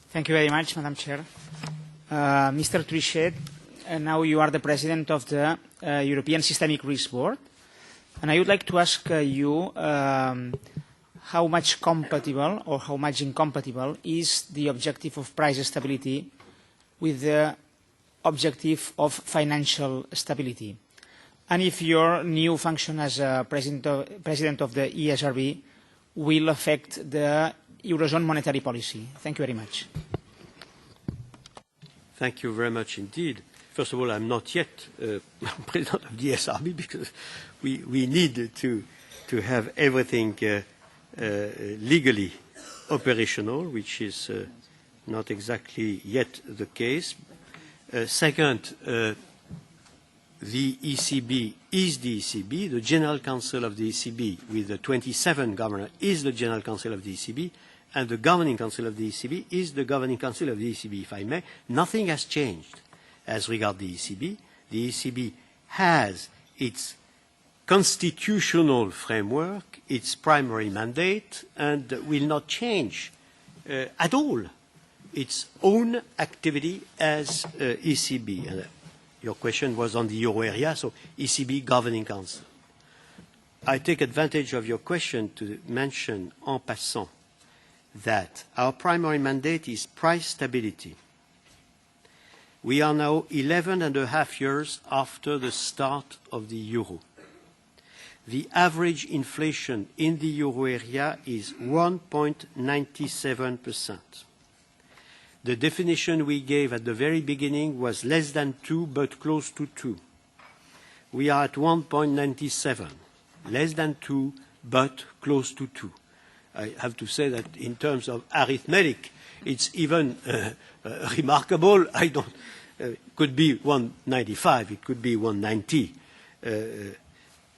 Thank you very much, Madam Chair. Mr. Trichet, now you are the President of the European Systemic Risk Board, and I would like to ask you how much compatible or how much incompatible is the objective of price stability with the objective of financial stability, and if your new function as President of the ESRB will affect the Eurozone monetary policy. Thank you very much. Thank you very much indeed. First of all, I'm not yet President of the ESRB because we need to have everything legally operational, which is not exactly yet the case. Second, the ECB is the ECB. The General Council of the ECB, with the 27 governors, is the General Council of the ECB, and the Governing Council of the ECB is the Governing Council of the ECB, if I may. Nothing has changed as regards the ECB. The ECB has its constitutional framework, its primary mandate, and will not change at all its own activity as ECB. And, your question was on the euro area, so ECB Governing Council. I take advantage of your question to mention en passant that our primary mandate is price stability. We are now 11.5 years after the start of the euro. The average inflation in the euro area is 1.97%. The definition we gave at the very beginning was less than 2, but close to 2. We are at 1.97, less than 2, but close to 2. I have to say that in terms of arithmetic, it's even remarkable. I don't. It could be 195. It could be 190.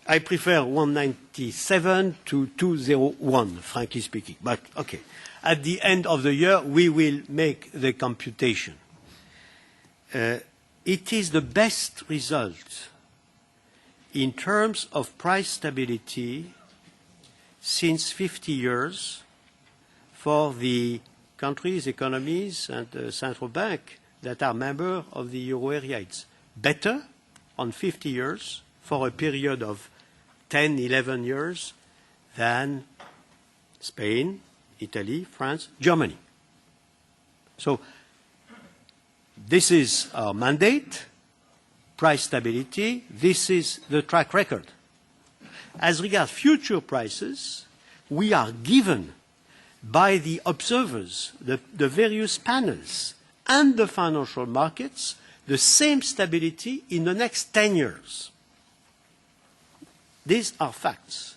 I prefer 197 to 201, frankly speaking. But okay. At the end of the year, we will make the computation. It is the best result in terms of price stability since 50 years for the countries, economies, and the central bank that are members of the euro area. It's better on 50 years for a period of 10, 11 years than Spain, Italy, France, Germany. So this is our mandate, price stability. This is the track record. As regards future prices, we are given by the observers, the various panels, and the financial markets, the same stability in the next 10 years. These are facts.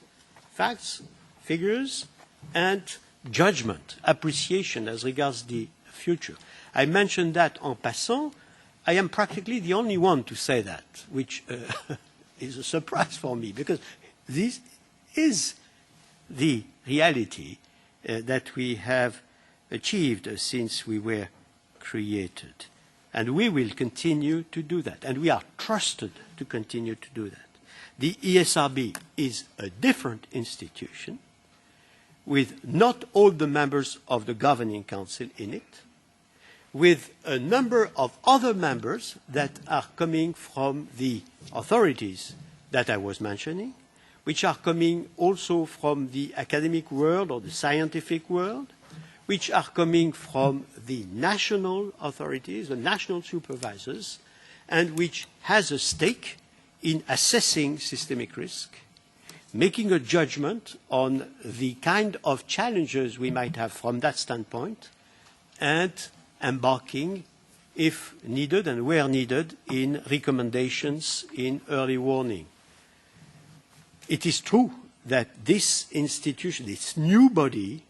Facts, figures, and judgment, appreciation as regards the future. I mentioned that en passant. I am practically the only one to say that, which is a surprise for me, because this is the reality that we have achieved since we were created. And we will continue to do that. And we are trusted to continue to do that. The ESRB is a different institution with not all the members of the Governing Council in it, with a number of other members that are coming from the authorities that I was mentioning, which are coming also from the academic world or the scientific world, which are coming from the national authorities, the national supervisors, and which has a stake in assessing systemic risk, making a judgment on the kind of challenges we might have from that standpoint, and embarking, if needed and where needed, in recommendations in early warning. It is true that this institution, this new body,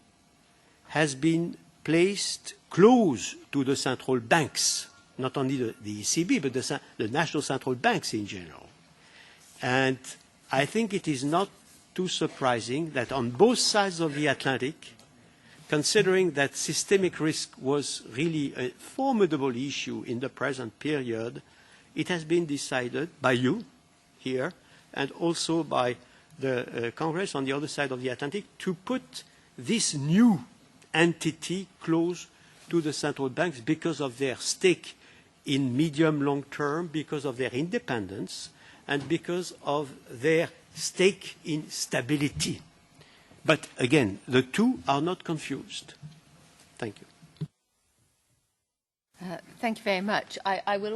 has been placed close to the central banks, not only the ECB, but the national central banks in general. And I think it is not too surprising that on both sides of the Atlantic, considering that systemic risk was really a formidable issue in the present period, it has been decided by you here and also by the Congress on the other side of the Atlantic to put this new entity close to the central banks because of their stake in medium long term, because of their independence, and because of their stake in stability. But again, the two are not confused. Thank you. Thank you very much. I will